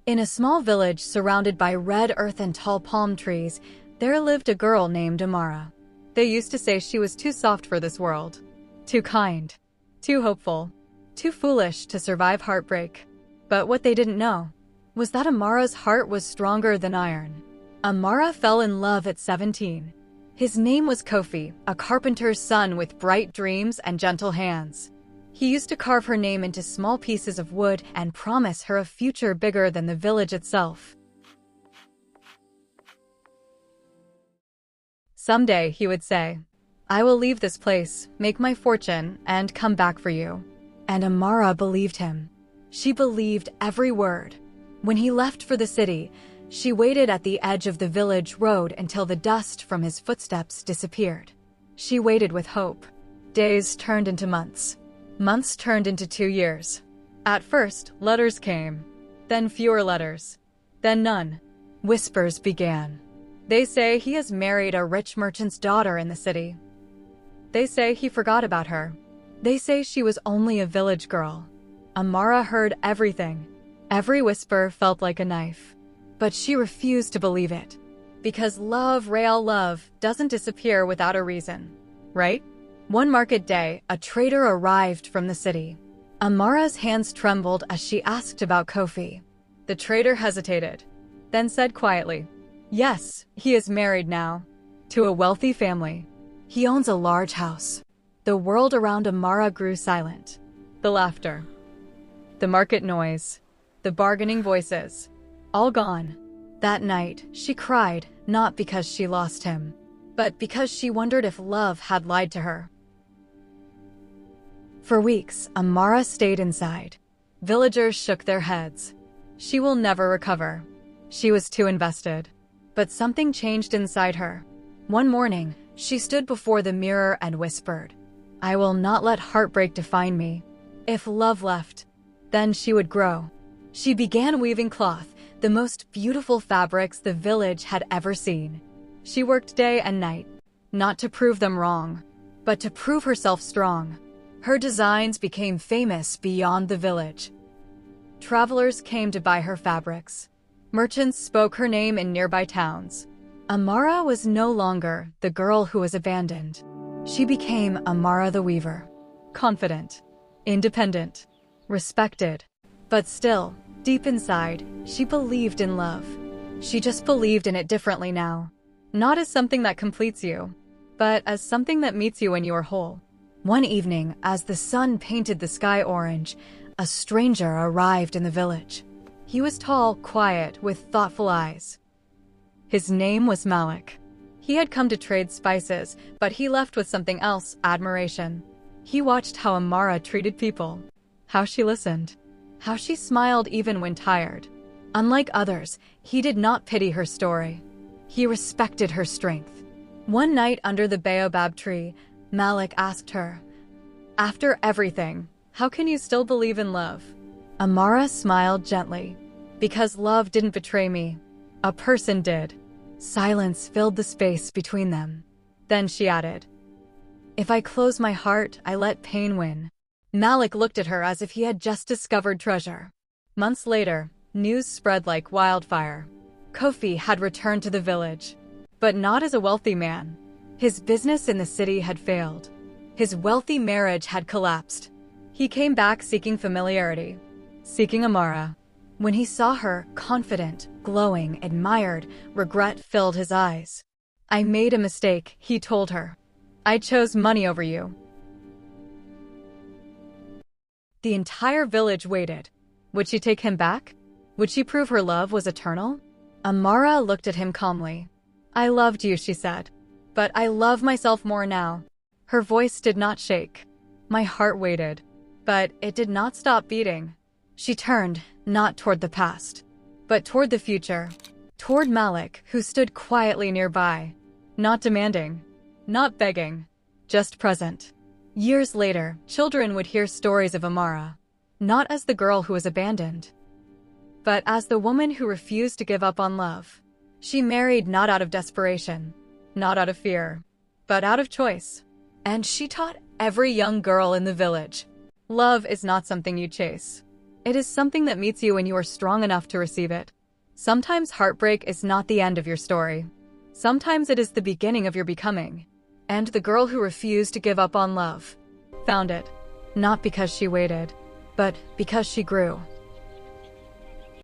In a small village surrounded by red earth and tall palm trees, there lived a girl named Amara. They used to say she was too soft for this world, too kind, too hopeful, too foolish to survive heartbreak. But what they didn't know was that Amara's heart was stronger than iron. Amara fell in love at 17. His name was Kofi, a carpenter's son with bright dreams and gentle hands. He used to carve her name into small pieces of wood and promise her a future bigger than the village itself. Someday, he would say, "I will leave this place, make my fortune, and come back for you." And Amara believed him. She believed every word. When he left for the city, she waited at the edge of the village road until the dust from his footsteps disappeared. She waited with hope. Days turned into months. Months turned into 2 years. At first, letters came. Then fewer letters. Then none. Whispers began. They say he has married a rich merchant's daughter in the city. They say he forgot about her. They say she was only a village girl. Amara heard everything. Every whisper felt like a knife. But she refused to believe it. Because love, real love, doesn't disappear without a reason, right? One market day, a trader arrived from the city. Amara's hands trembled as she asked about Kofi. The trader hesitated, then said quietly, "Yes, he is married now, to a wealthy family. He owns a large house." The world around Amara grew silent. The laughter, the market noise, the bargaining voices, all gone. That night, she cried, not because she lost him, but because she wondered if love had lied to her. For weeks, Amara stayed inside. Villagers shook their heads. She will never recover. She was too invested. But something changed inside her. One morning, she stood before the mirror and whispered, "I will not let heartbreak define me. If love left, then she would grow." She began weaving cloth, the most beautiful fabrics the village had ever seen. She worked day and night, not to prove them wrong, but to prove herself strong. Her designs became famous beyond the village. Travelers came to buy her fabrics. Merchants spoke her name in nearby towns. Amara was no longer the girl who was abandoned. She became Amara the Weaver. Confident, independent, respected. But still, deep inside, she believed in love. She just believed in it differently now. Not as something that completes you, but as something that meets you when you are whole. One evening, as the sun painted the sky orange, a stranger arrived in the village. He was tall, quiet, with thoughtful eyes. His name was Malik. He had come to trade spices, but he left with something else: admiration. He watched how Amara treated people, how she listened, how she smiled even when tired. Unlike others, he did not pity her story. He respected her strength. One night under the baobab tree, Malik asked her, "After everything, how can you still believe in love?" Amara smiled gently. "Because love didn't betray me. A person did." Silence filled the space between them. Then she added, "If I close my heart, I let pain win." Malik looked at her as if he had just discovered treasure. Months later, news spread like wildfire. Kofi had returned to the village, but not as a wealthy man. His business in the city had failed. His wealthy marriage had collapsed. He came back seeking familiarity, seeking Amara. When he saw her, confident, glowing, admired, regret filled his eyes. "I made a mistake," he told her. "I chose money over you." The entire village waited. Would she take him back? Would she prove her love was eternal? Amara looked at him calmly. "I loved you," she said. "But I love myself more now." Her voice did not shake. My heart waited, but it did not stop beating. She turned, not toward the past, but toward the future, toward Malik, who stood quietly nearby, not demanding, not begging, just present. Years later, children would hear stories of Amara, not as the girl who was abandoned, but as the woman who refused to give up on love. She married not out of desperation, not out of fear, but out of choice. And she taught every young girl in the village, love is not something you chase. It is something that meets you when you are strong enough to receive it. Sometimes heartbreak is not the end of your story. Sometimes it is the beginning of your becoming. And the girl who refused to give up on love found it. Not because she waited, but because she grew.